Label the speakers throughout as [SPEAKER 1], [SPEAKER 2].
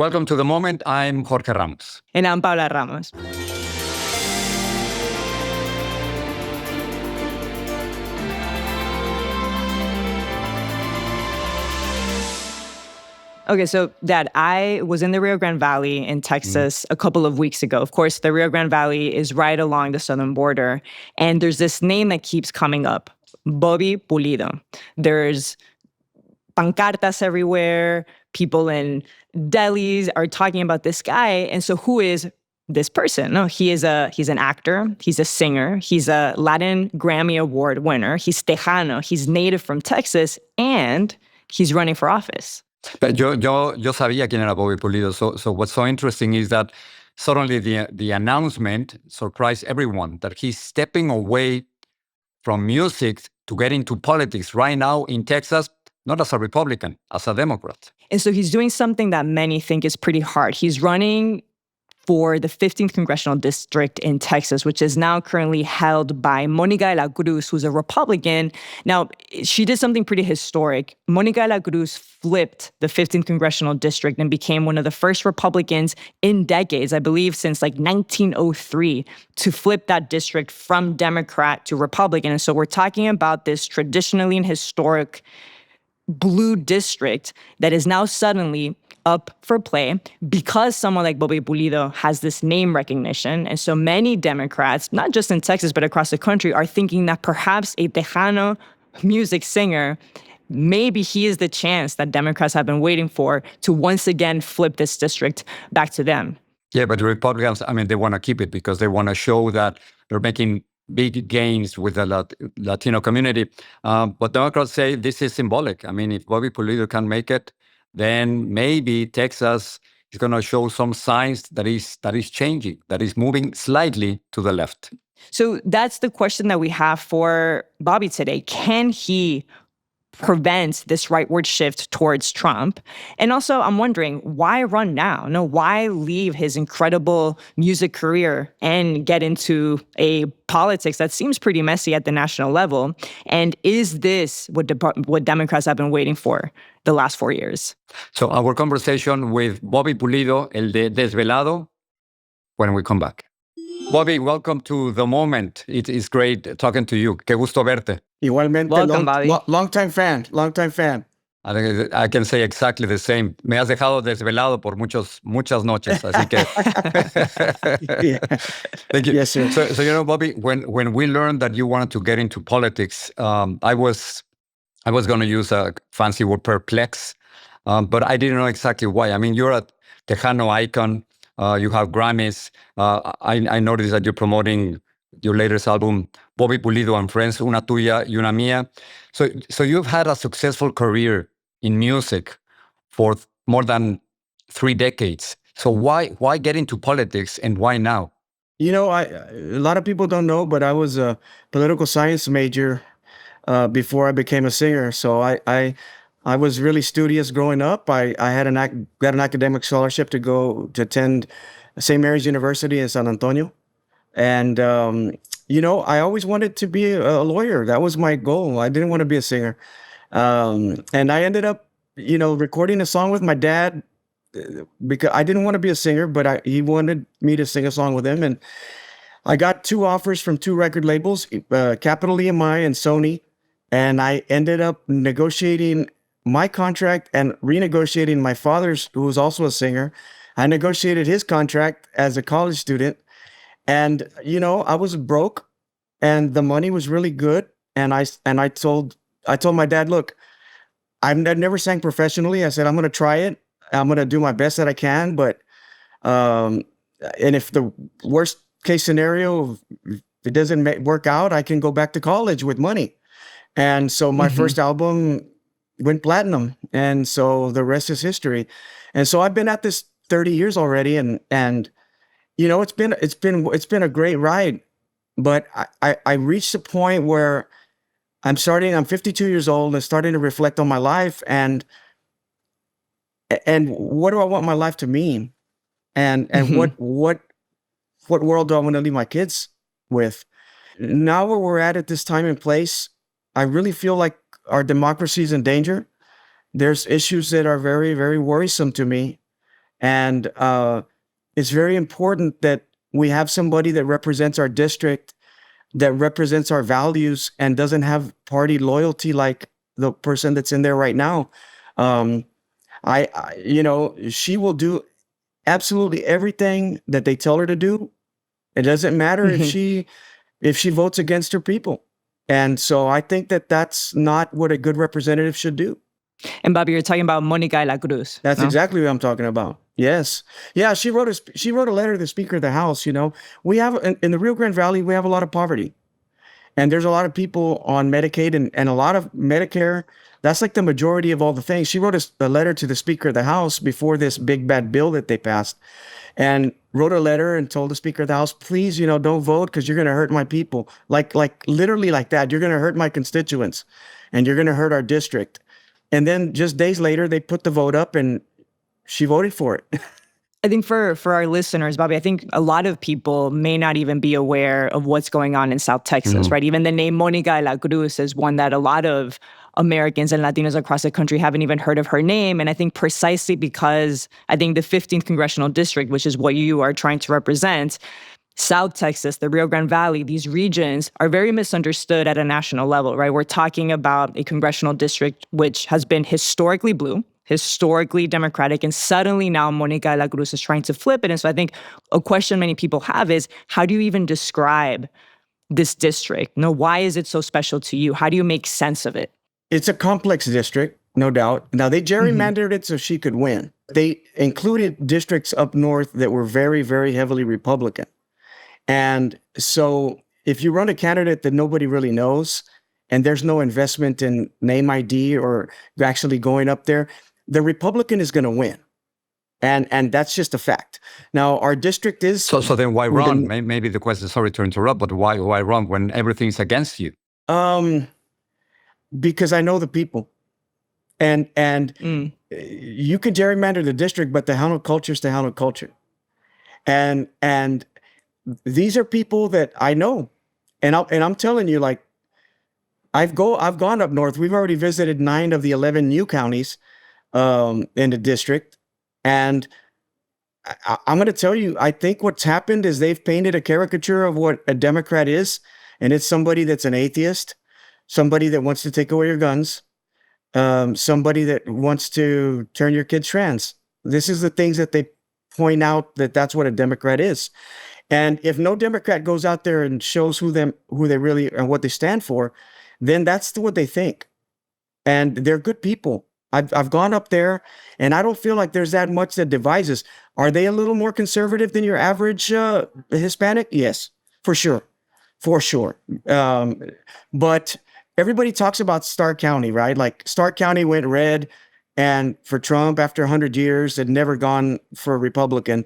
[SPEAKER 1] Welcome to The Moment. I'm Jorge Ramos.
[SPEAKER 2] And I'm Paula Ramos. Okay, so Dad, I was in the Rio Grande Valley in Texas a couple of weeks ago. Of course, the Rio Grande Valley is right along the southern border. And there's this name that keeps coming up, Bobby Pulido. There's pancartas everywhere. People in delis are talking about this guy. And so who is this person? No, he's an actor. He's a singer. He's a Latin Grammy Award winner. He's Tejano. He's native from Texas. And he's running for office.
[SPEAKER 1] But yo sabía quién era Bobby Pulido. So what's so interesting is that suddenly the announcement surprised everyone that he's stepping away from music to get into politics right now in Texas, not as a Republican, as a Democrat.
[SPEAKER 2] And so he's doing something that many think is pretty hard. He's running for the 15th Congressional District in Texas, which is now currently held by Monica de la Cruz, who's a Republican. Now, she did something pretty historic. Monica de la Cruz flipped the 15th Congressional District and became one of the first Republicans in decades, I believe since like 1903, to flip that district from Democrat to Republican. And so we're talking about this traditionally and historic blue district that is now suddenly up for play because someone like Bobby Pulido has this name recognition. And so many Democrats, not just in Texas, but across the country, are thinking that perhaps a Tejano music singer, maybe he is the chance that Democrats have been waiting for to once again flip this district back to them.
[SPEAKER 1] Yeah, but the Republicans, I mean, they want to keep it because they want to show that they're making big gains with the Latino community. But Democrats say this is symbolic. I mean, if Bobby Pulido can make it, then maybe Texas is going to show some signs that is changing, that is moving slightly to the left.
[SPEAKER 2] So that's the question that we have for Bobby today. Can he prevent this rightward shift towards Trump? And also, I'm wondering, why run now? No, why leave his incredible music career and get into a politics that seems pretty messy at the national level? And is this what Democrats have been waiting for the last 4 years?
[SPEAKER 1] So our conversation with Bobby Pulido, el de Desvelado, when we come back. Bobby, welcome to The Moment. It is great talking to you. Qué gusto verte.
[SPEAKER 3] Igualmente,
[SPEAKER 2] Welcome, Bobby.
[SPEAKER 3] Long-time fan.
[SPEAKER 1] I can say exactly the same. Me has dejado desvelado por muchas noches, así que...
[SPEAKER 3] Yeah.
[SPEAKER 1] Thank you.
[SPEAKER 3] Yes, sir.
[SPEAKER 1] So Bobby, when we learned that you wanted to get into politics, I was going to use a fancy word, perplex, but I didn't know exactly why. I mean, you're a Tejano icon. You have Grammys. I noticed that you're promoting your latest album, Bobby Pulido and Friends, Una Tuya y Una Mía. So you've had a successful career in music for more than 3 decades. So why get into politics and why now?
[SPEAKER 3] You know, a lot of people don't know, but I was a political science major before I became a singer. So I was really studious growing up. I got an academic scholarship to attend St. Mary's University in San Antonio. And, I always wanted to be a lawyer. That was my goal. I didn't want to be a singer. And I ended up, recording a song with my dad because I didn't want to be a singer, but he wanted me to sing a song with him. And I got 2 offers from 2 record labels, Capital EMI and Sony. And I ended up negotiating my contract and renegotiating my father's, who was also a singer. I negotiated his contract as a college student. And, I was broke and the money was really good. And I told my dad, look, I've never sang professionally. I said, I'm going to try it. I'm going to do my best that I can. But, and if the worst case scenario, if it doesn't work out, I can go back to college with money. And so my first album went platinum. And so the rest is history. And so I've been at this 30 years already. And it's been a great ride, but I reached a point where I'm 52 years old and starting to reflect on my life and what do I want my life to mean? And what world do I want to leave my kids with? Now where we're at this time and place, I really feel like our democracy is in danger. There's issues that are very, very worrisome to me. And it's very important that we have somebody that represents our district, that represents our values, and doesn't have party loyalty like the person that's in there right now. She will do absolutely everything that they tell her to do. It doesn't matter if she votes against her people. And so I think that that's not what a good representative should do.
[SPEAKER 2] And Bobby, you're talking about Monica de la Cruz.
[SPEAKER 3] That's
[SPEAKER 2] no?
[SPEAKER 3] exactly what I'm talking about. Yes. Yeah, she wrote a letter to the Speaker of the House. We have in the Rio Grande Valley, we have a lot of poverty. And there's a lot of people on Medicaid and a lot of Medicare. That's like the majority of all the things. She wrote a letter to the Speaker of the House before this big bad bill that they passed, and wrote a letter and told the Speaker of the House, please, don't vote because you're going to hurt my people. Like literally like that. You're going to hurt my constituents and you're going to hurt our district. And then just days later, they put the vote up and she voted for it.
[SPEAKER 2] I think for our listeners, Bobby, I think a lot of people may not even be aware of what's going on in South Texas, right? Even the name Monica de la Cruz is one that a lot of Americans and Latinos across the country haven't even heard of her name. And I think precisely because I think the 15th Congressional District, which is what you are trying to represent, South Texas, the Rio Grande Valley, these regions are very misunderstood at a national level, right? We're talking about a congressional district which has been historically blue, historically Democratic, and suddenly now Monica de la Cruz is trying to flip it. And so I think a question many people have is, how do you even describe this district? Why is it so special to you? How do you make sense of it?
[SPEAKER 3] It's a complex district, no doubt. Now, they gerrymandered it so she could win. They included districts up north that were very, very heavily Republican. And so if you run a candidate that nobody really knows, and there's no investment in name ID or actually going up there, the Republican is going to win. And that's just a fact. Now, our district is...
[SPEAKER 1] So then why run? Maybe the question, sorry to interrupt, but why run when everything's against you?
[SPEAKER 3] Because I know the people. And you can gerrymander the district, but Tejano culture is Tejano culture. And these are people that I know. And I'm telling you, like, I've gone up north. We've already visited 9 of the 11 new counties in the district. And I'm going to tell you, I think what's happened is they've painted a caricature of what a Democrat is. And it's somebody that's an atheist, somebody that wants to take away your guns, somebody that wants to turn your kids trans. This is the things that they point out that's what a Democrat is. And if no Democrat goes out there and shows who they really and what they stand for, then that's what they think. And they're good people. I've gone up there, and I don't feel like there's that much that divides us. Are they a little more conservative than your average Hispanic? Yes, for sure. But everybody talks about Stark County, right? Like Stark County went red, and for Trump after 100 years, had never gone for a Republican.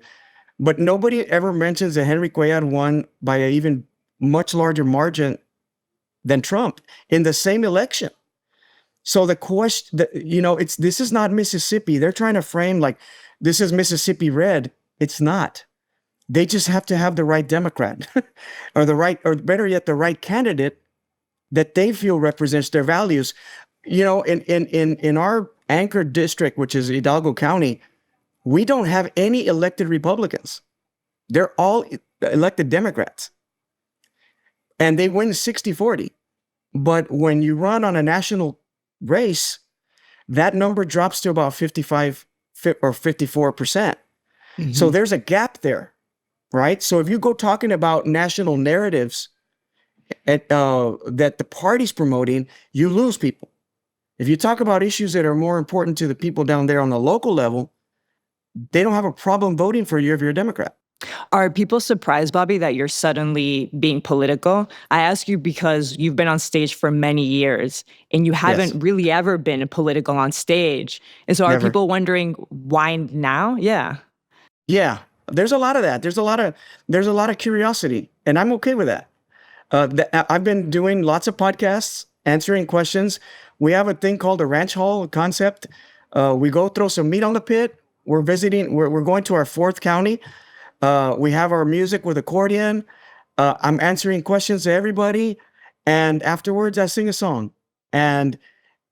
[SPEAKER 3] But nobody ever mentions that Henry Cuellar won by an even much larger margin than Trump in the same election. So the question, this is not Mississippi. They're trying to frame like this is Mississippi red. It's not. They just have to have the right Democrat or better yet, the right candidate that they feel represents their values. In our anchor district, which is Hidalgo County, we don't have any elected Republicans. They're all elected Democrats. And they win 60-40. But when you run on a national race, that number drops to about 55 or 54%. So there's a gap there, right? So if you go talking about national narratives that the party's promoting, you lose people. If you talk about issues that are more important to the people down there on the local level, they don't have a problem voting for you if you're a Democrat.
[SPEAKER 2] Are people surprised, Bobby, that you're suddenly being political? I ask you because you've been on stage for many years and you haven't really ever been political on stage. And so are people wondering why now? Yeah.
[SPEAKER 3] Yeah. There's a lot of that. There's a lot of curiosity, and I'm okay with that. I've been doing lots of podcasts, answering questions. We have a thing called a ranch hall concept. We go throw some meat on the pit. We're going to our 4th county. We have our music with accordion. I'm answering questions to everybody. And afterwards, I sing a song. And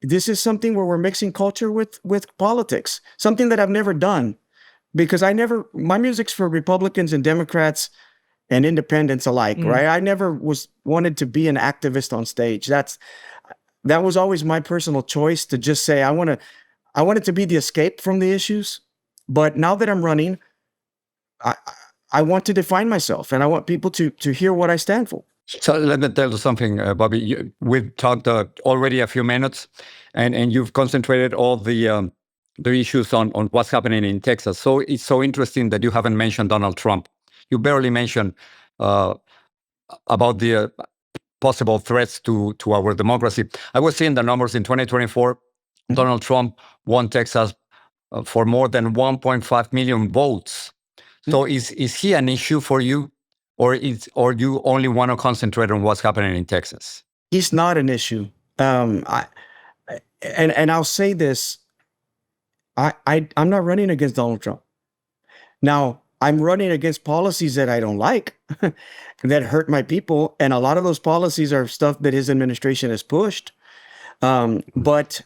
[SPEAKER 3] this is something where we're mixing culture with politics, something that I've never done. because my music's for Republicans and Democrats and independents alike, right? I never wanted to be an activist on stage. That was always my personal choice, to just say, I wanted to be the escape from the issues. But now that I'm running, I want to define myself, and I want people to hear what I stand for.
[SPEAKER 1] So let me tell you something, Bobby. We've talked already a few minutes, and you've concentrated all the issues on what's happening in Texas. So it's so interesting that you haven't mentioned Donald Trump. You barely mentioned about the possible threats to our democracy. I was seeing the numbers in 2024. Donald Trump won Texas for more than 1.5 million votes. So is he an issue for you, or you only want to concentrate on what's happening in Texas?
[SPEAKER 3] He's not an issue. And I'll say this: I'm not running against Donald Trump. Now, I'm running against policies that I don't like, that hurt my people, and a lot of those policies are stuff that his administration has pushed. But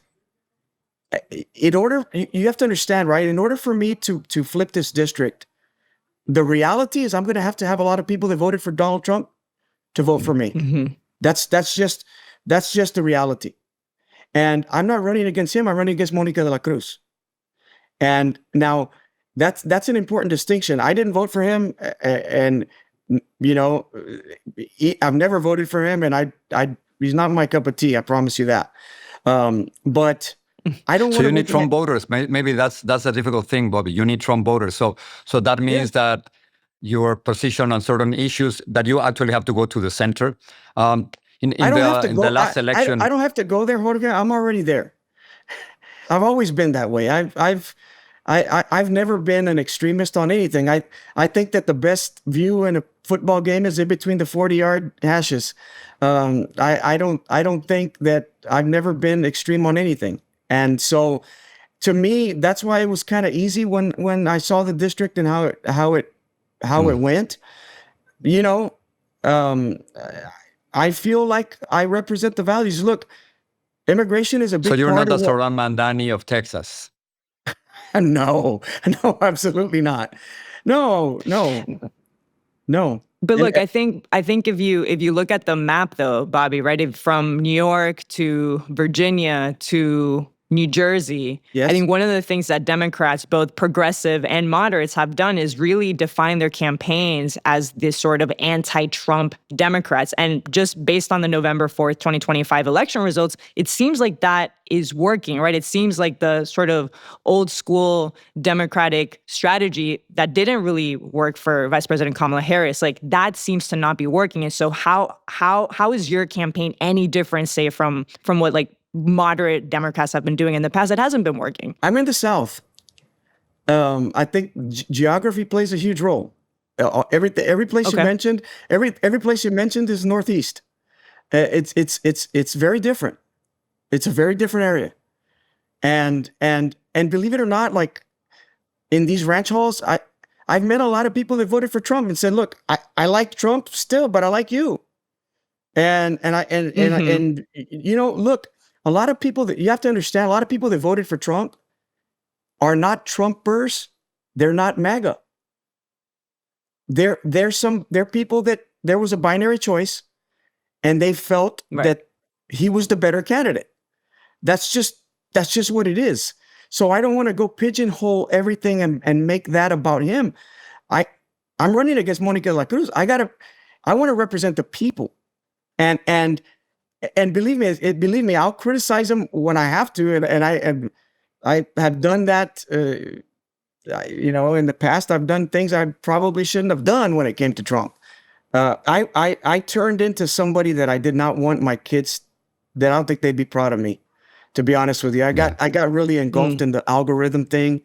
[SPEAKER 3] you have to understand, right? In order for me to flip this district, the reality is I'm going to have a lot of people that voted for Donald Trump to vote for me.
[SPEAKER 2] Mm-hmm.
[SPEAKER 3] That's just the reality. And I'm not running against him. I'm running against Monica de la Cruz. And now that's an important distinction. I didn't vote for him, and I've never voted for him, and he's not my cup of tea. I promise you that. But I don't.
[SPEAKER 1] So you need Trump voters. Maybe that's a difficult thing, Bobby. You need Trump voters. So that means that your position on certain issues, that you actually have to go to the center. In the last election,
[SPEAKER 3] I don't have to go there, Jorge. I'm already there. I've always been that way. I've never been an extremist on anything. I think that the best view in a football game is in between the 40-yard hashes. I don't think that I've never been extreme on anything. And so, to me, that's why it was kind of easy when I saw the district and how it went. I feel like I represent the values. Look, immigration is a big part.
[SPEAKER 1] So you're not the Zoran Mandani of Texas.
[SPEAKER 3] No, absolutely not. No.
[SPEAKER 2] But look, I think if you look at the map, though, Bobby, right, from New York to Virginia to New Jersey,
[SPEAKER 3] yes.
[SPEAKER 2] I think one of the things that Democrats, both progressive and moderates, have done is really define their campaigns as this sort of anti-Trump Democrats. And just based on the November 4th, 2025 election results, it seems like that is working, right? It seems like the sort of old school Democratic strategy that didn't really work for Vice President Kamala Harris, like that seems to not be working. And so how is your campaign any different, say, from what like moderate Democrats have been doing in the past? It hasn't been working.
[SPEAKER 3] I'm in the South. I think geography plays a huge role. Every place you mentioned, every place you mentioned is Northeast. It's very different. It's a very different area, and believe it or not, like in these ranch halls, I've met a lot of people that voted for Trump and said, "Look, I like Trump still, but I like you." And look. A lot of people that you have to understand, a lot of people that voted for Trump are not Trumpers. They're not MAGA. They're people that there was a binary choice and they felt that he was the better candidate. That's just what it is. So I don't want to go pigeonhole everything and make that about him. I'm running against Monica de la Cruz. I want to represent the people. And believe me, I'll criticize him when I have to, and I have done that. In the past, I've done things I probably shouldn't have done when it came to Trump. I turned into somebody that I did not want my kids. That I don't think they'd be proud of me. To be honest with you, I got really engulfed in the algorithm thing,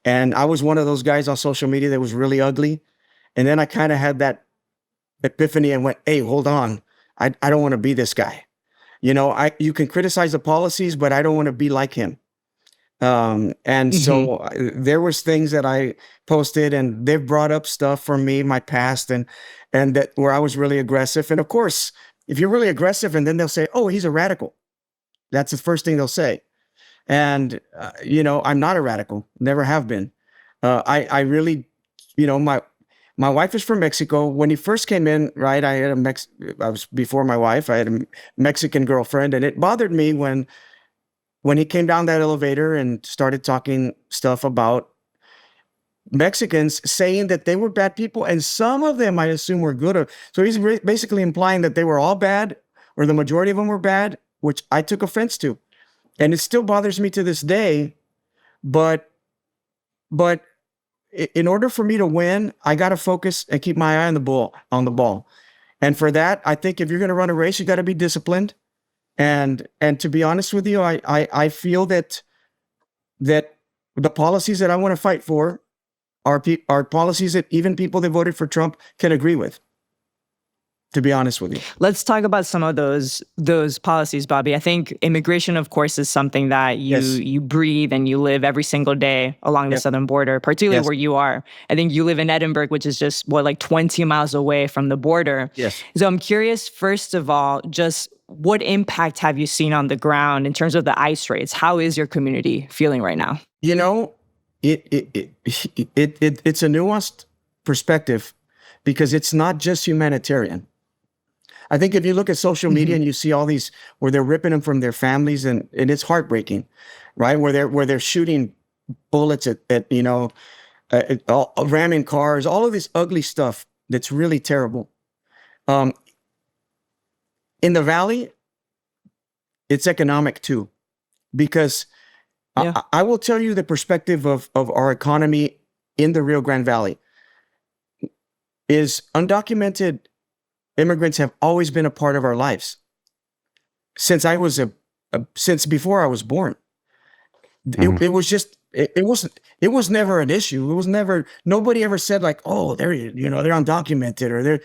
[SPEAKER 3] and I was one of those guys on social media that was really ugly. And then I kind of had that epiphany and went, "Hey, hold on, I don't want to be this guy." You can criticize the policies, but I don't want to be like him. So there was things that I posted, and they've brought up stuff from me, my past, and that where I was really aggressive. And of course, if you're really aggressive, and then they'll say, "Oh, he's a radical." That's the first thing they'll say. And I'm not a radical, never have been. I really, my wife is from Mexico. When he first came in, right, I was before my wife. I had a Mexican girlfriend, and it bothered me when he came down that elevator and started talking stuff about Mexicans, saying that they were bad people, and some of them I assume were good. So he's basically implying that they were all bad, or the majority of them were bad, which I took offense to, and it still bothers me to this day. But but in order for me to win, I got to focus and keep my eye on the ball. And for that, I think if you're going to run a race, you got to be disciplined. And to be honest with you, I feel that the policies that I want to fight for are policies that even people that voted for Trump can agree with. To be honest with you.
[SPEAKER 2] Let's talk about some of those policies, Bobby. I think immigration, of course, is something that you breathe and you live every single day along the southern border, particularly where you are. I think you live in Edinburgh, which is just, like 20 miles away from the border.
[SPEAKER 3] Yes.
[SPEAKER 2] So I'm curious, first of all, just what impact have you seen on the ground in terms of the ICE raids? How is your community feeling right now?
[SPEAKER 3] It's a nuanced perspective because it's not just humanitarian. I think if you look at social media and you see all these where they're ripping them from their families, and it's heartbreaking, right? Where they're shooting bullets at ramming cars, all of this ugly stuff that's really terrible. In the Valley, it's economic too, because I will tell you the perspective of our economy in the Rio Grande Valley is undocumented immigrants have always been a part of our lives since since before I was born. It was never an issue. It was never, nobody ever said like, oh, they're undocumented, or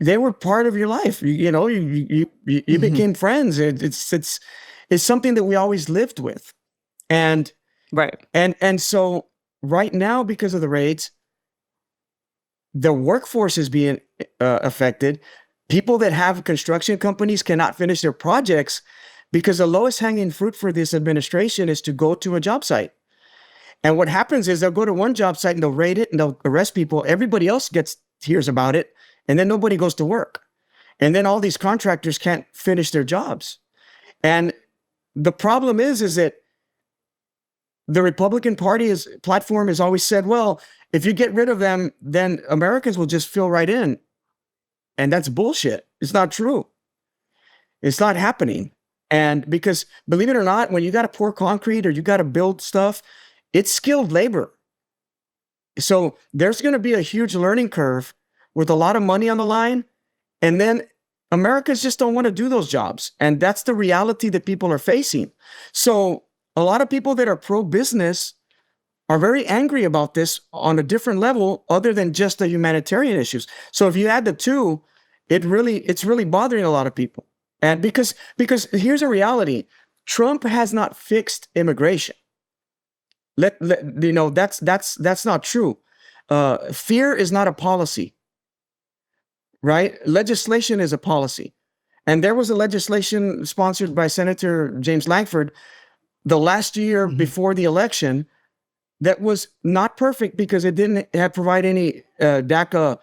[SPEAKER 3] they were part of your life. You became friends. It's something that we always lived with. And
[SPEAKER 2] right.
[SPEAKER 3] And so right now, because of the raids, the workforce is being affected. People that have construction companies cannot finish their projects because the lowest hanging fruit for this administration is to go to a job site. And what happens is they'll go to one job site and they'll raid it and they'll arrest people. Everybody else hears about it, and then nobody goes to work. And then all these contractors can't finish their jobs. And the problem is that the Republican Party's platform has always said, well, if you get rid of them, then Americans will just fill right in. And that's bullshit. It's not true. It's not happening. And because, believe it or not, when you got to pour concrete or you got to build stuff, it's skilled labor. So there's going to be a huge learning curve with a lot of money on the line. And then Americans just don't want to do those jobs. And that's the reality that people are facing. So a lot of people that are pro-business are very angry about this on a different level other than just the humanitarian issues. So if you add the two, it's really bothering a lot of people. And because here's a reality, Trump has not fixed immigration. That's not true. Fear is not a policy, right? Legislation is a policy. And there was a legislation sponsored by Senator James Lankford the last year before the election that was not perfect because it didn't provide any DACA,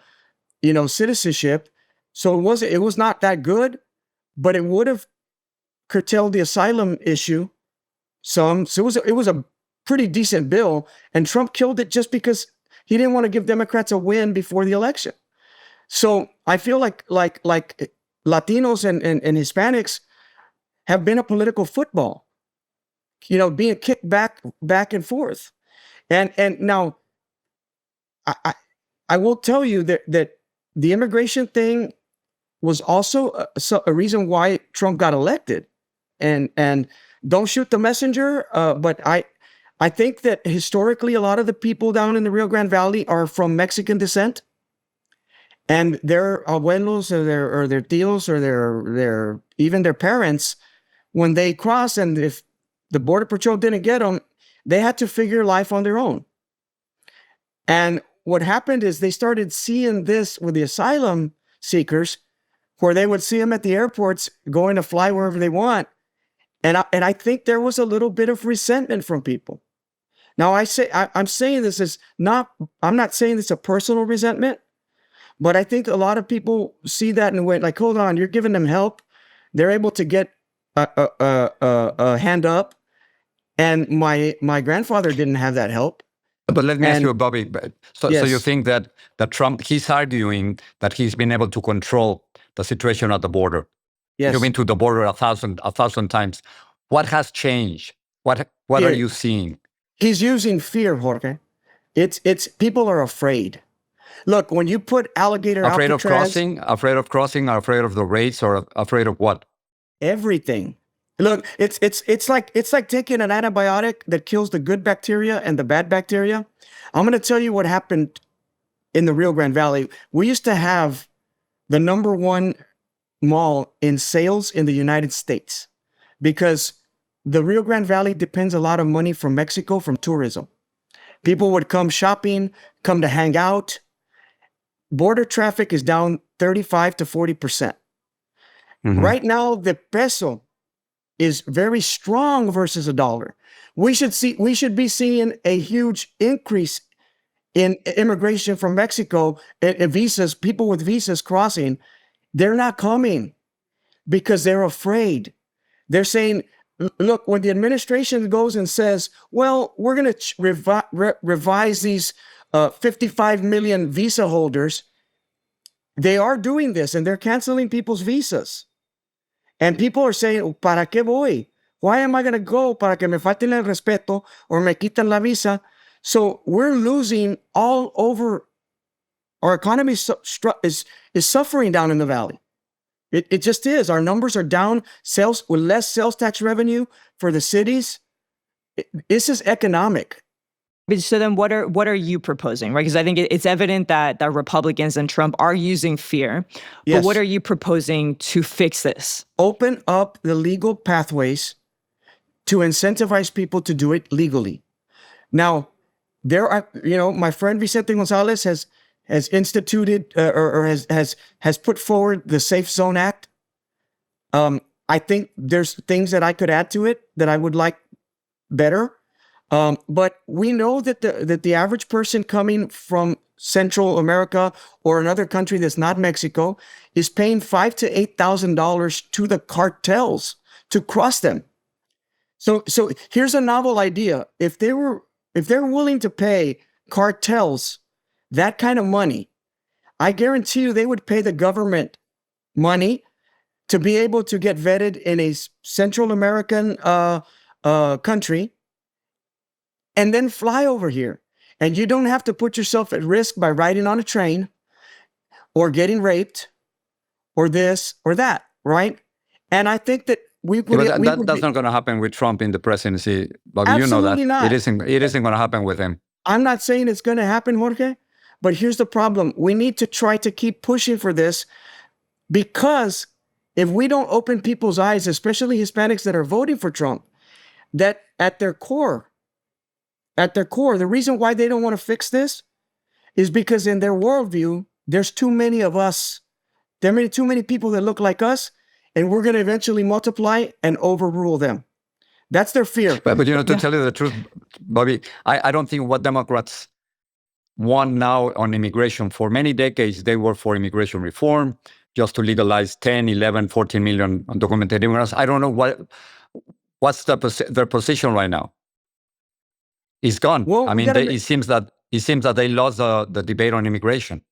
[SPEAKER 3] citizenship. So it was not that good, but it would have curtailed the asylum issue some. So it was a pretty decent bill, and Trump killed it just because he didn't want to give Democrats a win before the election. So I feel like Latinos and Hispanics have been a political football, being kicked back and forth. And now I will tell you that the immigration thing was also a reason why Trump got elected. And don't shoot the messenger. But I think that historically, a lot of the people down in the Rio Grande Valley are from Mexican descent, and their abuelos or their tios or their even their parents, when they cross, and if the Border Patrol didn't get them, they had to figure life on their own. And what happened is they started seeing this with the asylum seekers, where they would see them at the airports going to fly wherever they want. And I think there was a little bit of resentment from people. Now I'm saying this is not, I'm not saying this a personal resentment, but I think a lot of people see that and went like, hold on, you're giving them help. They're able to get a hand up. And my grandfather didn't have that help.
[SPEAKER 1] But let me ask
[SPEAKER 3] And
[SPEAKER 1] you, Bobby. So you
[SPEAKER 3] yes,
[SPEAKER 1] think that Trump, he's arguing that he's been able to control the situation at the border. You've
[SPEAKER 3] yes,
[SPEAKER 1] been to the border a thousand times. What has changed? What are
[SPEAKER 3] fear.
[SPEAKER 1] you seeing?
[SPEAKER 3] He's using fear, Jorge. It's people are afraid. Look, when you put alligator
[SPEAKER 1] Afraid of
[SPEAKER 3] Alcatraz,
[SPEAKER 1] crossing, or afraid of the raids, or afraid of what?
[SPEAKER 3] everything. Look, it's like taking an antibiotic that kills the good bacteria and the bad bacteria. I'm going to tell you what happened in the Rio Grande Valley. We used to have the number one mall in sales in the United States because the Rio Grande Valley depends a lot of money from Mexico from tourism. People would come shopping, come to hang out. Border traffic is down 35 to 40%.
[SPEAKER 1] Mm-hmm.
[SPEAKER 3] Right now, the peso is very strong versus a dollar. We should be seeing a huge increase in immigration from Mexico and visas, people with visas crossing. They're not coming because they're afraid. They're saying, look, when the administration goes and says, well, we're going to revise these 55 million visa holders, they are doing this and they're canceling people's visas. And people are saying, ¿para qué voy? Why am I going to go? ¿Para que me falten el respeto or me quitan la visa? So we're losing all over. Our economy is suffering down in the valley. It just is. Our numbers are down. Sales with less sales tax revenue for the cities. This is economic.
[SPEAKER 2] So then what are you proposing, right? Because I think it's evident that Republicans and Trump are using fear.
[SPEAKER 3] Yes.
[SPEAKER 2] But what are you proposing to fix this?
[SPEAKER 3] Open up the legal pathways to incentivize people to do it legally. Now, there are, my friend Vicente Gonzalez has instituted or has put forward the Safe Zone Act. I think there's things that I could add to it that I would like better. But we know that the average person coming from Central America or another country that's not Mexico is paying $5,000 to $8,000 to the cartels to cross them. So here's a novel idea. If they're willing to pay cartels that kind of money, I guarantee you they would pay the government money to be able to get vetted in a Central American country and then fly over here. And you don't have to put yourself at risk by riding on a train or getting raped or this or that, right? And I think that
[SPEAKER 1] that's not going to happen with Trump in the presidency, Bobby.
[SPEAKER 3] Absolutely
[SPEAKER 1] You know that.
[SPEAKER 3] not.
[SPEAKER 1] It isn't going to happen with him.
[SPEAKER 3] I'm not saying it's going to happen, Jorge, but here's the problem. We need to try to keep pushing for this because if we don't open people's eyes, especially Hispanics that are voting for Trump, that at their core, the reason why they don't want to fix this is because in their worldview, there's too many of us. There are too many people that look like us, and we're going to eventually multiply and overrule them. That's their fear.
[SPEAKER 1] But to tell you the truth, Bobby, I don't think what Democrats want now on immigration. For many decades, they were for immigration reform, just to legalize 10, 11, 14 million undocumented immigrants. I don't know what's their position right now. It's gone.
[SPEAKER 3] Well,
[SPEAKER 1] I mean, it seems that they lost the debate on immigration.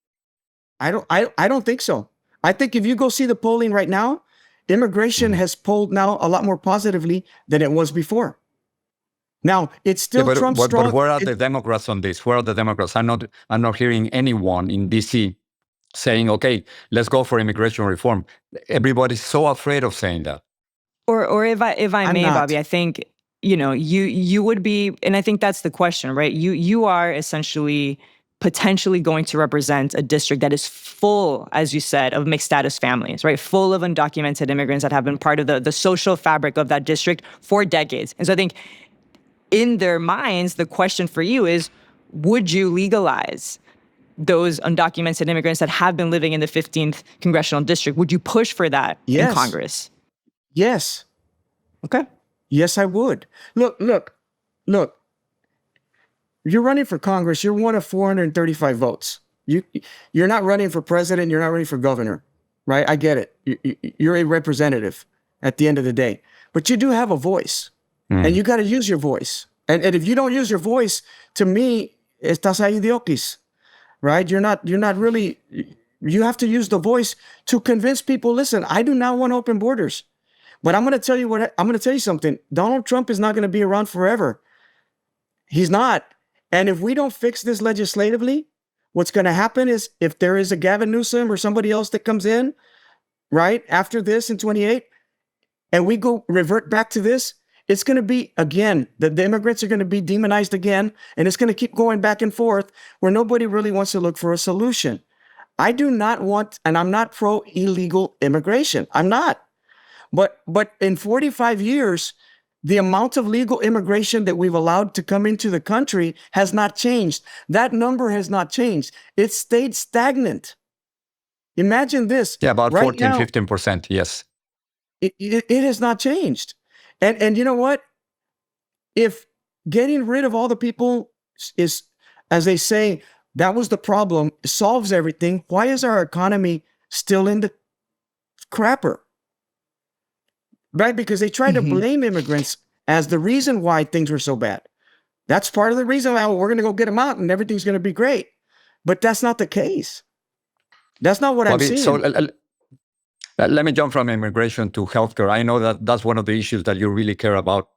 [SPEAKER 3] I don't think so. I think if you go see the polling right now, immigration has polled now a lot more positively than it was before. Now it's still Trump's strong.
[SPEAKER 1] But where are the Democrats on this? Where are the Democrats? I'm not hearing anyone in DC saying, "Okay, let's go for immigration reform." Everybody's so afraid of saying that.
[SPEAKER 2] Or if I may,
[SPEAKER 3] not.
[SPEAKER 2] Bobby, I think you would be, and I think that's the question, right? You are essentially potentially going to represent a district that is full, as you said, of mixed status families, right? Full of undocumented immigrants that have been part of the social fabric of that district for decades. And so I think in their minds, the question for you is, would you legalize those undocumented immigrants that have been living in the 15th congressional district? Would you push for that in Congress?
[SPEAKER 3] Yes.
[SPEAKER 2] Okay.
[SPEAKER 3] Yes, I would. Look. you're running for Congress. You're one of 435 votes. You're not running for president. You're not running for governor, right? I get it. You're a representative at the end of the day, but you do have a voice, and you got to use your voice. And if you don't use your voice, to me, estás ahí idiokis, right? You're not really. You have to use the voice to convince people. Listen, I do not want open borders, but I'm going to tell you something. Donald Trump is not going to be around forever. He's not. And if we don't fix this legislatively, what's going to happen is if there is a Gavin Newsom or somebody else that comes in, right, after this in 28, and we go revert back to this, it's going to be, again, the immigrants are going to be demonized again, and it's going to keep going back and forth where nobody really wants to look for a solution. I do not want, and I'm not pro illegal immigration. I'm not. But in 45 years, the amount of legal immigration that we've allowed to come into the country has not changed. That number has not changed. It's stayed stagnant. Imagine this.
[SPEAKER 1] Yeah, about
[SPEAKER 3] right
[SPEAKER 1] 14,
[SPEAKER 3] now,
[SPEAKER 1] 15%. Yes.
[SPEAKER 3] It has not changed. And you know what? If getting rid of all the people is, as they say, that was the problem, solves everything, why is our economy still in the crapper? Right? Because they tried to blame immigrants as the reason why things were so bad. That's part of the reason why we're going to go get them out and everything's going to be great. But that's not the case. That's not what I'm seeing.
[SPEAKER 1] So let me jump from immigration to healthcare. I know that that's one of the issues that you really care about.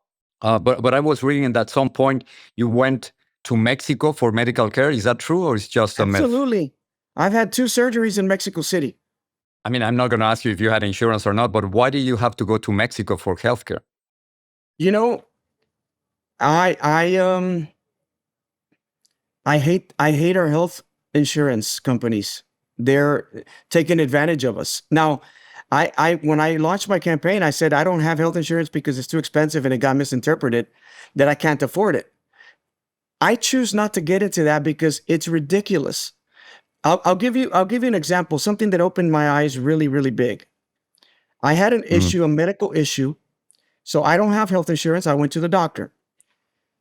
[SPEAKER 1] But I was reading that at some point you went to Mexico for medical care. Is that true, or is it just a myth?
[SPEAKER 3] Absolutely. I've had 2 surgeries in Mexico City.
[SPEAKER 1] I mean, I'm not going to ask you if you had insurance or not, but why did you have to go to Mexico for healthcare?
[SPEAKER 3] You know, I hate our health insurance companies. They're taking advantage of us. Now, when I launched my campaign, I said I don't have health insurance because it's too expensive, and it got misinterpreted that I can't afford it. I choose not to get into that because it's ridiculous. I'll give you an example, something that opened my eyes really, really big. I had an issue, a medical issue. So I don't have health insurance. I went to the doctor.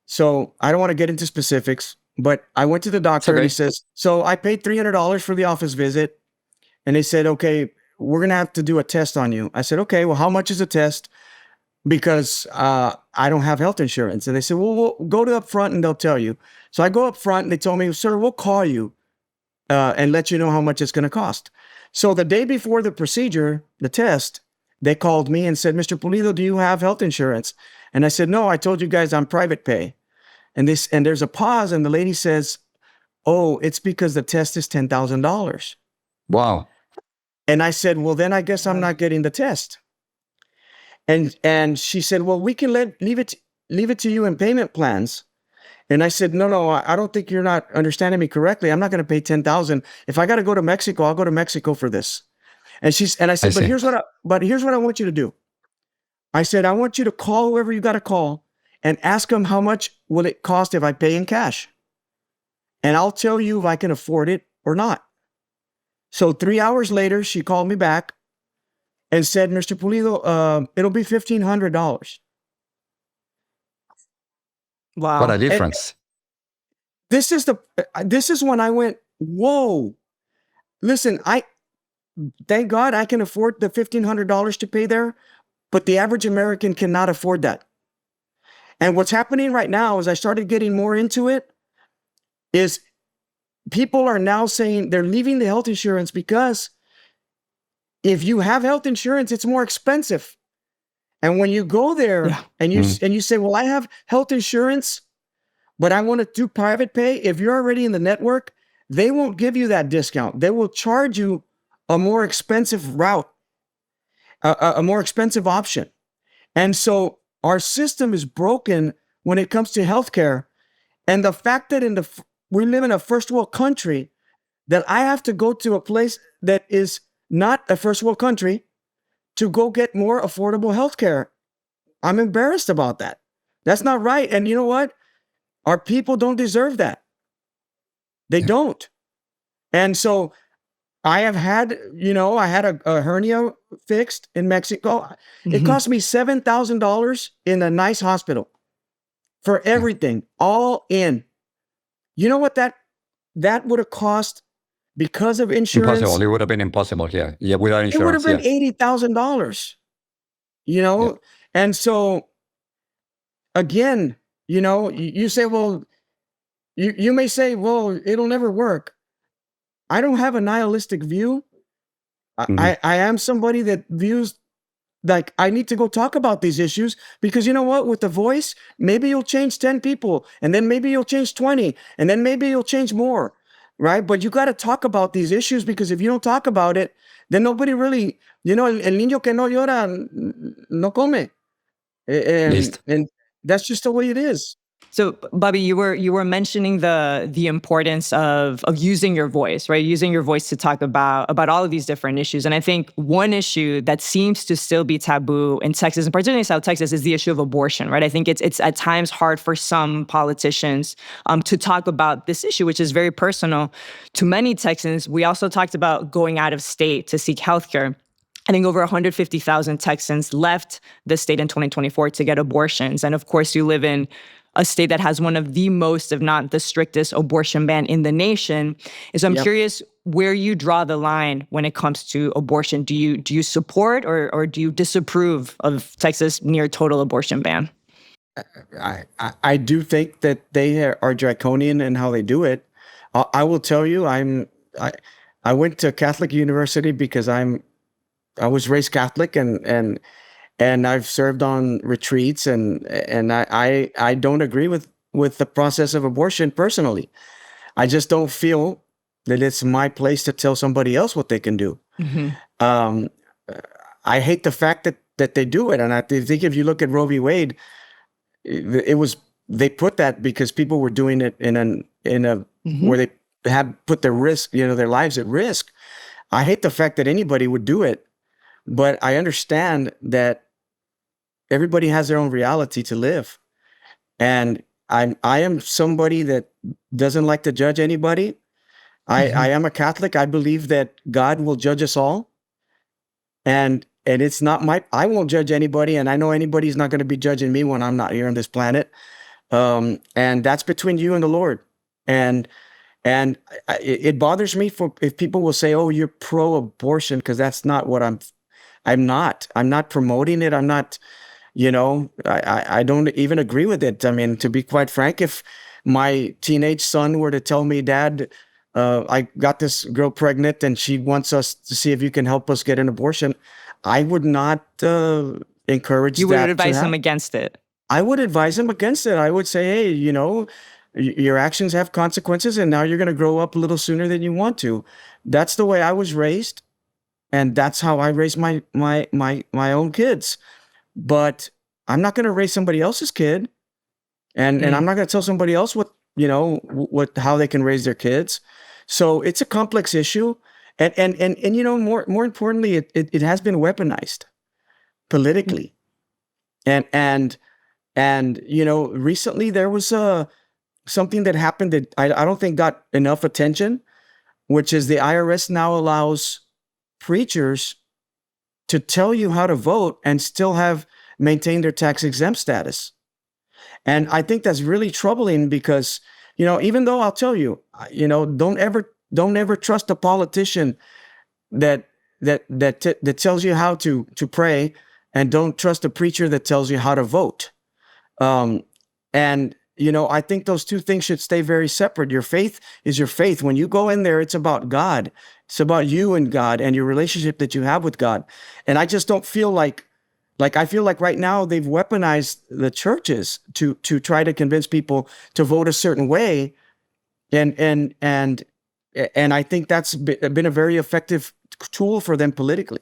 [SPEAKER 3] So I don't want to get into specifics, but I went to the doctor and he says, so I paid $300 for the office visit. And they said, okay, we're going to have to do a test on you. I said, okay, well, how much is a test? Because I don't have health insurance. And they said, well, we'll go to up front and they'll tell you. So I go up front and they told me, sir, we'll call you and let you know how much it's going to cost. So the day before the procedure, the test, they called me and said, Mr. Pulido, do you have health insurance? And I said, no, I told you guys I'm private pay. And there's a pause and the lady says, oh, it's because the test is $10,000.
[SPEAKER 1] Wow.
[SPEAKER 3] And I said, well, then I guess I'm not getting the test. And she said, well, we can leave it to you in payment plans. And I said, no, I don't think you're not understanding me correctly. I'm not going to pay $10,000. If I got to go to Mexico, I'll go to Mexico for this. And I said, but here's what I want you to do. I said, I want you to call whoever you got to call and ask them how much will it cost if I pay in cash. And I'll tell you if I can afford it or not. So 3 hours later, she called me back and said, Mr. Pulido, it'll be $1,500.
[SPEAKER 2] Wow.
[SPEAKER 1] What a difference.
[SPEAKER 3] And this is when I went, whoa, listen, thank God I can afford the $1,500 to pay there, but the average American cannot afford that. And what's happening right now, as I started getting more into it, is people are now saying they're leaving the health insurance because if you have health insurance, it's more expensive. And when you go there and you say, well, I have health insurance, but I want to do private pay. If you're already in the network, they won't give you that discount. They will charge you a more expensive route, a more expensive option. And so our system is broken when it comes to healthcare. And the fact that we live in a first world country, that I have to go to a place that is not a first world country to go get more affordable healthcare. I'm embarrassed about that. That's not right. And you know what? Our people don't deserve that. They don't. And so I have had, I had a hernia fixed in Mexico. It cost me $7,000 in a nice hospital for everything, all in. You know what that would have cost because of insurance?
[SPEAKER 1] Impossible. It would have been impossible here. Yeah, without
[SPEAKER 3] It would have
[SPEAKER 1] insurance.
[SPEAKER 3] been
[SPEAKER 1] Yeah.
[SPEAKER 3] $80,000. You know,
[SPEAKER 1] Yeah.
[SPEAKER 3] and so again, you say, well, you may say, well, it'll never work. I don't have a nihilistic view.
[SPEAKER 1] Mhm.
[SPEAKER 3] I am somebody that views like I need to go talk about these issues because you know what? With the voice, maybe you'll change 10 people and then maybe you'll change 20 and then maybe you'll change more, right? But you got to talk about these issues because if you don't talk about it, then nobody really, el niño que no llora no come. And,
[SPEAKER 1] Listo.
[SPEAKER 3] and that's just the way it is.
[SPEAKER 2] So, Bobby, you were mentioning the importance of using your voice, right? Using your voice to talk about all of these different issues. And I think one issue that seems to still be taboo in Texas, and particularly South Texas, is the issue of abortion, right? I think it's at times hard for some politicians to talk about this issue, which is very personal to many Texans. We also talked about going out of state to seek healthcare. I think over 150,000 Texans left the state in 2024 to get abortions. And of course, you live in a state that has one of the most, if not the strictest, abortion ban in the nation. And so I'm
[SPEAKER 3] Yep.
[SPEAKER 2] curious where you draw the line when it comes to abortion. Do you support or do you disapprove of Texas near total abortion ban?
[SPEAKER 3] I do think that they are draconian in how they do it. I will tell you, I went to Catholic university because I was raised Catholic and I've served on retreats and I don't agree with the process of abortion personally. I just don't feel that it's my place to tell somebody else what they can do.
[SPEAKER 2] Mhm.
[SPEAKER 3] Um, I hate the fact that they do it, and I think if you look at Roe v. Wade, it was they put that because people were doing it in a
[SPEAKER 2] Mhm.
[SPEAKER 3] where they had put their lives at risk. I hate the fact that anybody would do it, but I understand that everybody has their own reality to live. And I am somebody that doesn't like to judge anybody. I am a Catholic. I believe that God will judge us all. And it's not I won't judge anybody. And I know anybody's not going to be judging me when I'm not here on this planet. And that's between you and the Lord. And it bothers me if people will say, oh, you're pro-abortion, because that's not what I'm not. I'm not promoting it. I'm not, I don't even agree with it. I mean, to be quite frank, if my teenage son were to tell me, Dad, I got this girl pregnant and she wants us to see if you can help us get an abortion, I would not encourage
[SPEAKER 2] You would
[SPEAKER 3] that to
[SPEAKER 2] advise him
[SPEAKER 3] happen.
[SPEAKER 2] against it.
[SPEAKER 3] I would advise him against it. I would say, hey, your actions have consequences and now you're going to grow up a little sooner than you want to. That's the way I was raised. And that's how I raise my own kids. But I'm not going to raise somebody else's kid. And I'm not going to tell somebody else how they can raise their kids. So it's a complex issue. And more importantly, it has been weaponized politically. And recently there was something that happened that I don't think got enough attention, which is the IRS now allows preachers to tell you how to vote and still maintain their tax exempt status. And I think that's really troubling because, even though I'll tell you, don't ever trust a politician that tells you how to pray, and don't trust a preacher that tells you how to vote. And I think those two things should stay very separate. Your faith is your faith. When you go in there, it's about God. It's about you and God and your relationship that you have with God. And I just don't feel like I feel like right now they've weaponized the churches to try to convince people to vote a certain way. And I think that's been a very effective tool for them politically.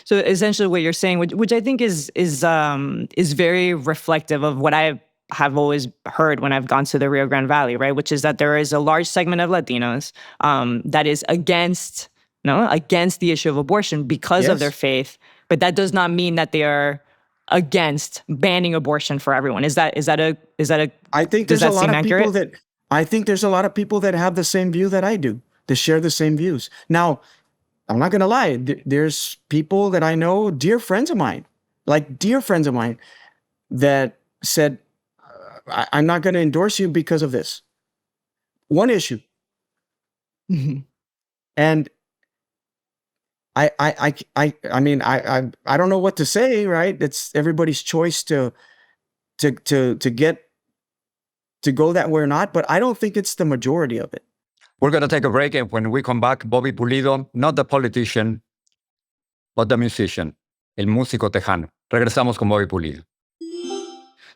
[SPEAKER 2] So essentially, what you're saying, which I think is very reflective of what I have always heard when I've gone to the Rio Grande Valley, right? Which is that there is a large segment of Latinos that is against the issue of abortion because of their
[SPEAKER 3] Yes.
[SPEAKER 2] faith, but that does not mean that they are against banning abortion for everyone. Is that a
[SPEAKER 3] I think
[SPEAKER 2] does
[SPEAKER 3] there's a
[SPEAKER 2] that
[SPEAKER 3] lot
[SPEAKER 2] seem
[SPEAKER 3] of people
[SPEAKER 2] accurate?
[SPEAKER 3] that have the same view that I do, that share the same views. Now, I'm not going to lie. There's people that I know, dear friends of mine, that said, I'm not going to endorse you because of this. one issue.
[SPEAKER 2] Mhm.
[SPEAKER 3] And I mean, I don't know what to say, right? It's everybody's choice to get to go that way or not, but I don't think it's the majority of it.
[SPEAKER 1] We're going to take a break, and when we come back, Bobby Pulido, not the politician, but the musician, el músico tejano. Regresamos con Bobby Pulido.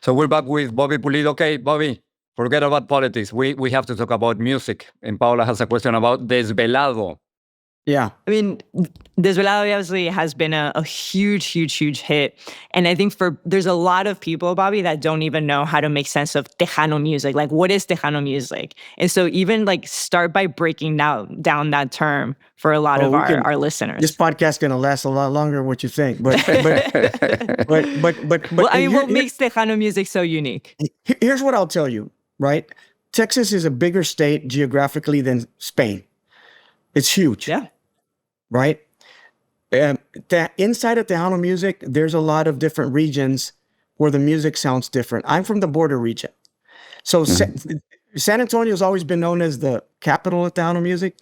[SPEAKER 1] So we're back with Bobby Pulido. Okay, Bobby, forget about politics. We have to talk about music. And Paula has a question about Desvelado.
[SPEAKER 3] Yeah.
[SPEAKER 2] I mean, Desvelado obviously has been a huge, huge, huge hit. And I think there's a lot of people, Bobby, that don't even know how to make sense of Tejano music. Like, what is Tejano music? And so even like start by breaking down that term for a lot of our listeners.
[SPEAKER 3] This podcast going to last a lot longer than what you think. But
[SPEAKER 2] well, I mean, what makes Tejano music so unique?
[SPEAKER 3] Here's what I'll tell you, right? Texas is a bigger state geographically than Spain. It's huge.
[SPEAKER 2] Yeah.
[SPEAKER 3] Right? Inside of Tejano music, there's a lot of different regions where the music sounds different. I'm from the border region. So San Antonio has always been known as the capital of Tejano music.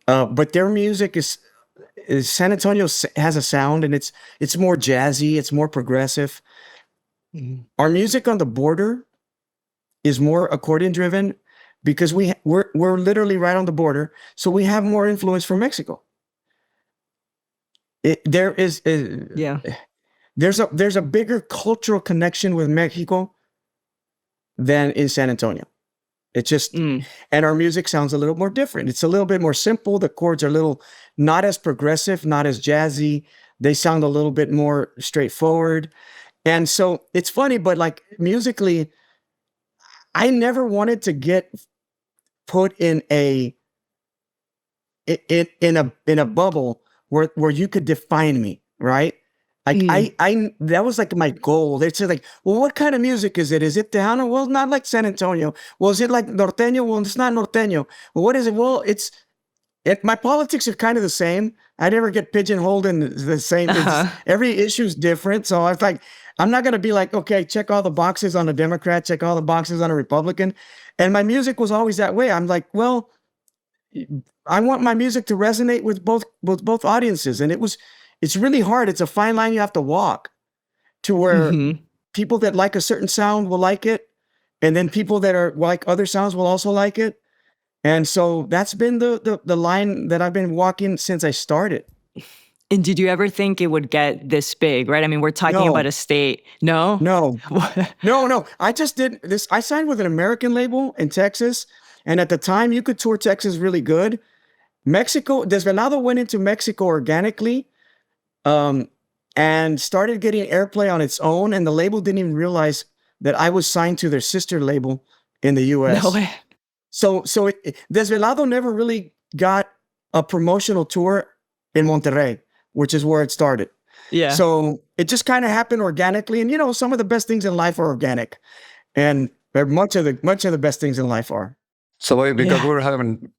[SPEAKER 3] But their music is San Antonio has a sound, and it's more jazzy, it's more progressive. Mm-hmm. Our music on the border is more accordion driven because we're literally right on the border, so we have more influence from Mexico. There's a bigger cultural connection with Mexico than in San Antonio. It's just, and our music sounds a little more different. It's a little bit more simple. The chords are a little not as progressive, not as jazzy. They sound a little bit more straightforward. And so it's funny, but like musically, I never wanted to get put in a bubble where you could define me, right? Like I that was like my goal. They'd say like, well, what kind of music is it? Is it Tejano? Well, not like San Antonio. Well, is it like Norteño? Well, it's not Norteño. Well, what is it? Well, my politics are kind of the same. I never get pigeonholed in the same. Every issue's different. So I was like, I'm not going to be like, okay, check all the boxes on a Democrat, check all the boxes on a Republican. And my music was always that way. I'm like, well, I want my music to resonate with both audiences. And it's really hard. It's a fine line you have to walk to where people that like a certain sound will like it. And then people that are like other sounds will also like it. And so that's been the line that I've been walking since I started.
[SPEAKER 2] And did you ever think it would get this big, right? I mean, we're talking about a state. No?
[SPEAKER 3] No. I just did this. I signed with an American label in Texas. And at the time, you could tour Texas really good. Mexico, Desvelado went into Mexico organically and started getting airplay on its own. And the label didn't even realize that I was signed to their sister label in the U.S.
[SPEAKER 2] No way.
[SPEAKER 3] So Desvelado never really got a promotional tour in Monterrey, which is where it started.
[SPEAKER 2] Yeah.
[SPEAKER 3] So it just kind of happened organically. And, some of the best things in life are organic. And much of the best things in life are.
[SPEAKER 1] So because we're having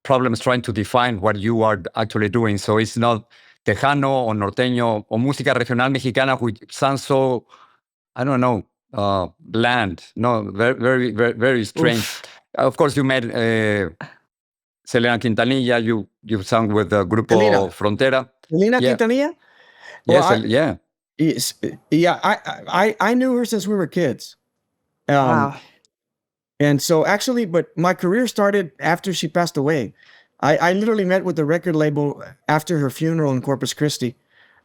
[SPEAKER 1] problems trying to define what you are actually doing. So it's not Tejano or Norteño or música regional mexicana, which sounds so, I don't know, bland. No, very, very, very, very strange. Oof. Of course, you met Selena Quintanilla. You sang with the Grupo Frontera.
[SPEAKER 3] Selena Quintanilla?
[SPEAKER 1] Well,
[SPEAKER 3] yes, I knew her since we were kids.
[SPEAKER 2] Wow.
[SPEAKER 3] And so actually, but my career started after she passed away. I literally met with the record label after her funeral in Corpus Christi.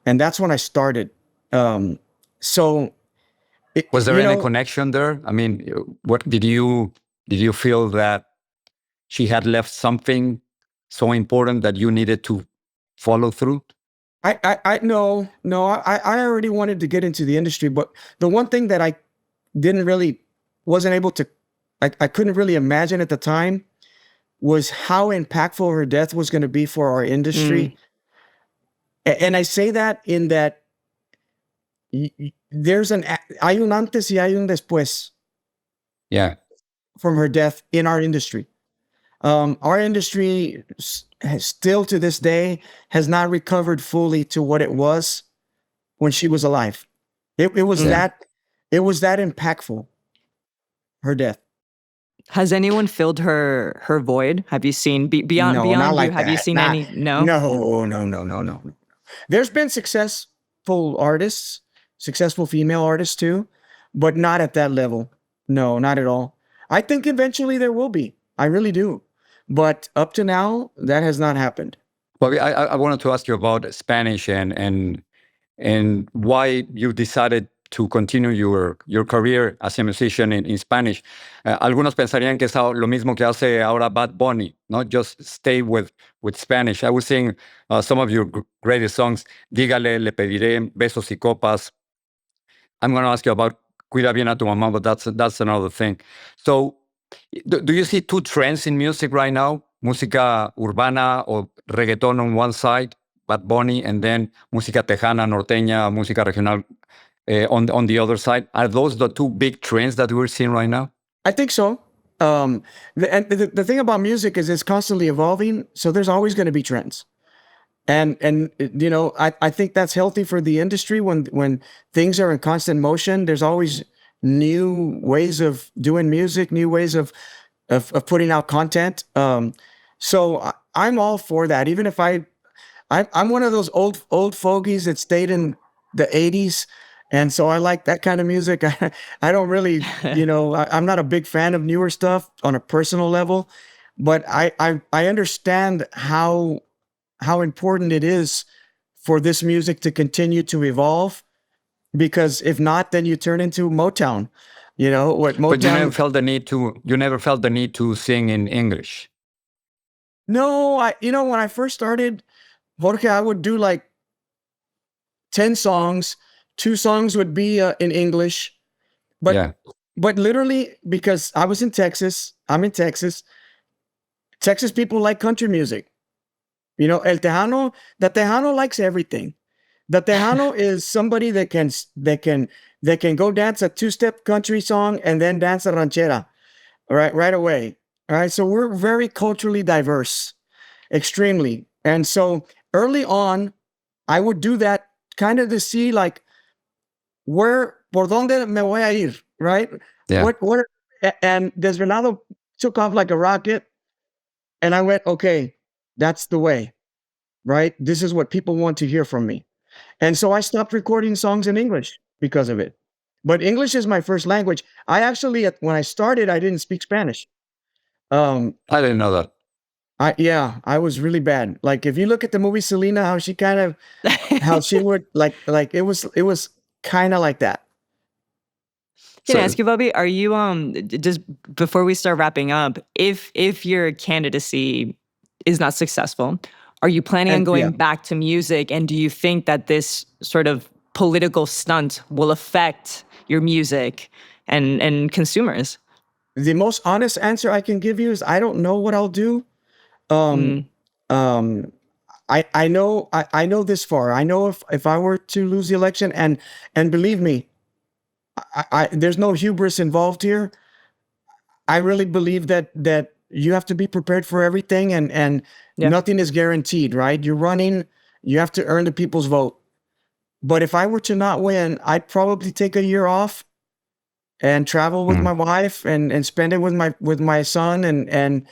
[SPEAKER 3] And that's when I started. Was
[SPEAKER 1] there any connection there? I mean, what did you feel that she had left something so important that you needed to follow through?
[SPEAKER 3] No, I already wanted to get into the industry, but the one thing that I wasn't able to, I couldn't really imagine at the time was how impactful her death was going to be for our industry. And I say that in that there's hay un antes y hay un después.
[SPEAKER 1] Yeah.
[SPEAKER 3] From her death in our industry. Our industry still to this day has not recovered fully to what it was when she was alive. It was that impactful, her death.
[SPEAKER 2] Has anyone filled her void? Have you seen beyond
[SPEAKER 3] No, not
[SPEAKER 2] you?
[SPEAKER 3] like
[SPEAKER 2] Have you
[SPEAKER 3] that.
[SPEAKER 2] seen
[SPEAKER 3] Not,
[SPEAKER 2] any? No.
[SPEAKER 3] no. There's been successful artists, successful female artists too, but not at that level. No, not at all. I think eventually there will be. I really do. But up to now, that has not happened.
[SPEAKER 1] Bobby, I wanted to ask you about Spanish and why you decided to continue your career as a musician in Spanish. Algunos pensarían que es lo mismo que hace ahora Bad Bunny, not just stay with Spanish. I was seeing some of your greatest songs, Dígale, Le Pediré, Besos y Copas. I'm going to ask you about Cuida Bien a Tu Mamá, but that's another thing. So, do you see two trends in music right now? Música urbana or reggaeton on one side, Bad Bunny, and then música tejana, norteña, música regional on the other side. Are those the two big trends that we're seeing right now?
[SPEAKER 3] I think so. The thing about music is it's constantly evolving, so there's always going to be trends. And you know, I think that's healthy for the industry when things are in constant motion. There's always new ways of doing music, new ways of putting out content. So I'm all for that. Even if I'm one of those old fogies that stayed in the 80s. And so I like that kind of music. I don't really, you know, I'm not a big fan of newer stuff on a personal level, but I understand how important it is for this music to continue to evolve, because if not, then you turn into Motown. You know what Motown?
[SPEAKER 1] But you never felt the need to sing in English.
[SPEAKER 3] No, when I first started, Jorge, I would do like 10 songs. 2 songs would be in English, but
[SPEAKER 1] Yeah.
[SPEAKER 3] but literally, because I'm in Texas. Texas people like country music. You know, the Tejano likes everything. The Tejano is somebody that can go dance a 2-step country song and then dance a ranchera, right away. All right, so we're very culturally diverse, extremely. And so early on, I would do that kind of to see like por dónde me voy a ir, right?
[SPEAKER 1] Yeah.
[SPEAKER 3] And Desvelado took off like a rocket, and I went, okay, that's the way, right? This is what people want to hear from me. And so I stopped recording songs in English because of it. But English is my first language. I actually, when I started, I didn't speak Spanish.
[SPEAKER 1] I didn't know that.
[SPEAKER 3] I was really bad. Like if you look at the movie Selena, how she would like it was kind of like that.
[SPEAKER 2] Can I
[SPEAKER 1] So,
[SPEAKER 2] ask you, Bobby, are you just before we start wrapping up, if your candidacy is not successful, are you planning on going back to music? And do you think that this sort of political stunt will affect your music and consumers?
[SPEAKER 3] The most honest answer I can give you is I don't know what I'll do. I know this far. I know if I were to lose the election, and believe me, there's no hubris involved here. I really believe that you have to be prepared for everything, and nothing is guaranteed, right? You're running, you have to earn the people's vote. But if I were to not win, I'd probably take a year off and travel with my wife and spend it with my son, and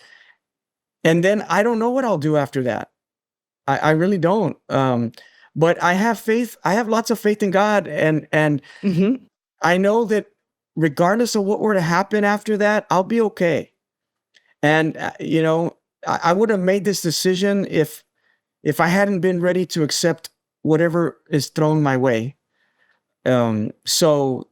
[SPEAKER 3] then I don't know what I'll do after that. I really don't. But I have faith. I have lots of faith in God, and I know that regardless of what were to happen after that, I'll be okay. And you know, I would have made this decision if I hadn't been ready to accept whatever is thrown my way. So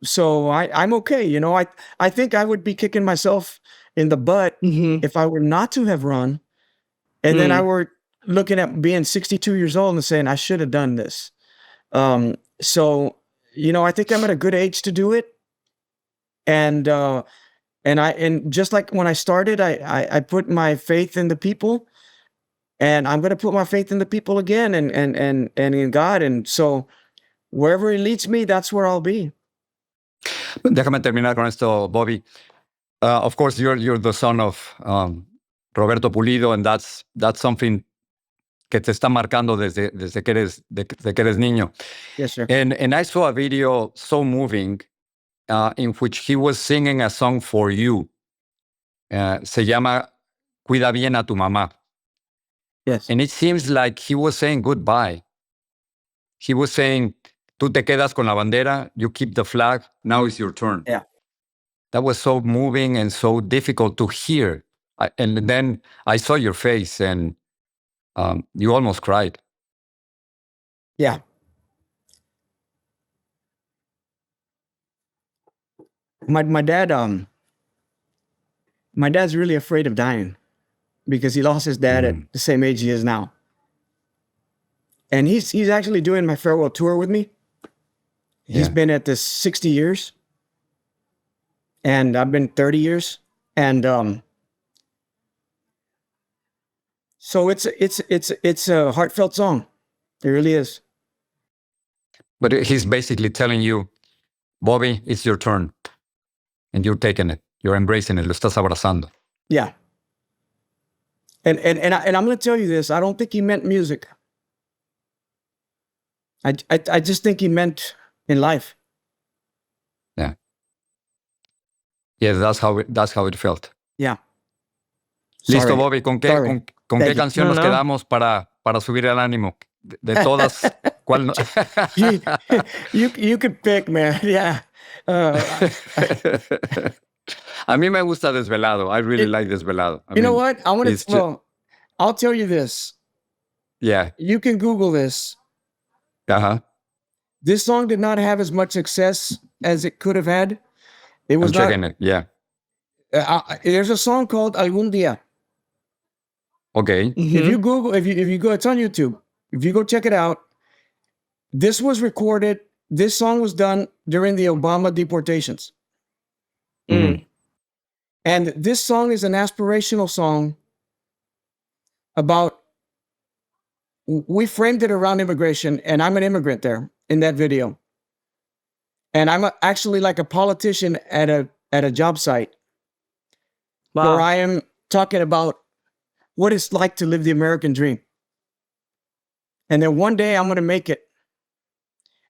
[SPEAKER 3] I'm okay. You know, I think I would be kicking myself in the butt if I were not to have run, and then I were looking at being 62 years old and saying I should have done this. So you know, I think I'm at a good age to do it. And just like when I started, I put my faith in the people, and I'm going to put my faith in the people again, and in God. And so wherever He leads me, that's where I'll be.
[SPEAKER 1] Déjame terminar con esto, Bobby. Of course, you're the son of Roberto Pulido, and that's something que te está marcando desde que eres niño.
[SPEAKER 3] Yes, sir.
[SPEAKER 1] And I saw a video so moving in which he was singing a song for you. Se llama Cuida bien a tu mamá.
[SPEAKER 3] Yes.
[SPEAKER 1] And it seems like he was saying goodbye. He was saying, tú te quedas con la bandera, you keep the flag, now it's your turn.
[SPEAKER 3] Yeah.
[SPEAKER 1] That was so moving and so difficult to hear. And then I saw your face and you almost cried.
[SPEAKER 3] Yeah. My dad's really afraid of dying because he lost his dad at the same age he is now. And he's actually doing my farewell tour with me. He's been at this 60 years. And I've been 30 years. And so it's a heartfelt song. It really is.
[SPEAKER 1] But he's basically telling you, Bobby, it's your turn. And you're taking it. You're embracing it. Lo estás abrazando.
[SPEAKER 3] Yeah. And I'm going to tell you this. I don't think he meant music. I just think he meant in life.
[SPEAKER 1] Yeah. Yeah, that's how it felt.
[SPEAKER 3] Yeah.
[SPEAKER 1] Listo,
[SPEAKER 3] Sorry.
[SPEAKER 1] Bobby. ¿Con qué,
[SPEAKER 3] Sorry.
[SPEAKER 1] con qué
[SPEAKER 3] Thank you.
[SPEAKER 1] canción nos quedamos para subir el ánimo? De todas, ¿cuál no?
[SPEAKER 3] you could pick, man. Yeah.
[SPEAKER 1] A mí me gusta Desvelado. I really like Desvelado.
[SPEAKER 3] You know what? I want
[SPEAKER 1] it's
[SPEAKER 3] to. Well, I'll tell you this.
[SPEAKER 1] Yeah.
[SPEAKER 3] You can Google this.
[SPEAKER 1] Uh-huh.
[SPEAKER 3] This song did not have as much success as it could have had. It was
[SPEAKER 1] I'm checking it. Yeah.
[SPEAKER 3] There's a song called Algún Día.
[SPEAKER 1] Okay.
[SPEAKER 3] If you Google, if you go, it's on YouTube. If you go check it out, this was recorded. This song was done during the Obama deportations.
[SPEAKER 1] Mm-hmm.
[SPEAKER 3] And this song is an aspirational song about, we framed it around immigration, and I'm an immigrant there in that video. And I'm actually like a politician at a job site.
[SPEAKER 2] Wow.
[SPEAKER 3] Where I am talking about what it's like to live the American dream. And then one day I'm going to make it.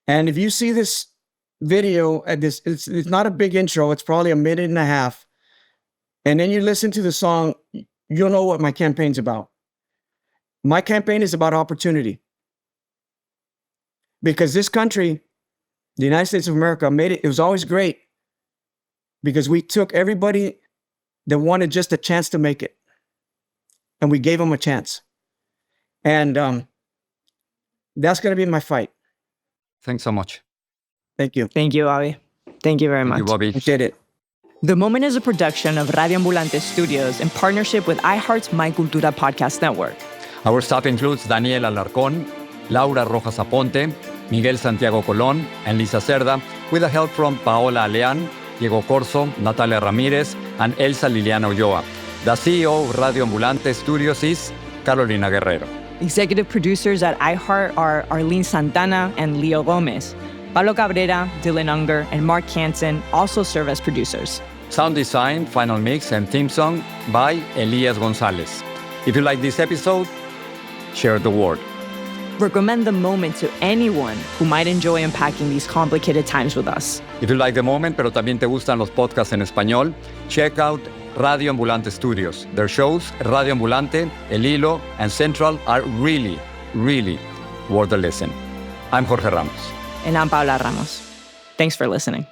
[SPEAKER 3] And if you see this video at this, it's not a big intro. It's probably a minute and a half. And then you listen to the song, you'll know what my campaign's about. My campaign is about opportunity. Because this country, the United States of America, made it. It was always great because we took everybody that wanted just a chance to make it, and we gave them a chance. And that's going to be my fight.
[SPEAKER 1] Thanks so much.
[SPEAKER 3] Thank you.
[SPEAKER 2] Thank you, Bobby. Thank you very much.
[SPEAKER 1] Thank you, Bobby.
[SPEAKER 3] Appreciate it.
[SPEAKER 2] The Moment is a production of Radio Ambulante Studios in partnership with iHeart's My Cultura podcast network.
[SPEAKER 1] Our staff includes Daniel Alarcón, Laura Rojas Aponte, Miguel Santiago Colón, and Lisa Cerda, with the help from Paola Aleán, Diego Corso, Natalia Ramírez, and Elsa Liliana Ulloa. The CEO of Radio Ambulante Studios is Carolina Guerrero.
[SPEAKER 2] Executive producers at iHeart are Arlene Santana and Leo Gomez. Pablo Cabrera, Dylan Unger, and Mark Canson also serve as producers.
[SPEAKER 1] Sound design, final mix, and theme song by Elias Gonzalez. If you like this episode, share the word.
[SPEAKER 2] Recommend The Moment to anyone who might enjoy unpacking these complicated times with us.
[SPEAKER 1] If you like The Moment, pero también te gustan los podcasts en español, check out Radio Ambulante Studios. Their shows, Radio Ambulante, El Hilo, and Central are really, really worth a listen. I'm Jorge Ramos.
[SPEAKER 2] And I'm Paula Ramos. Thanks for listening.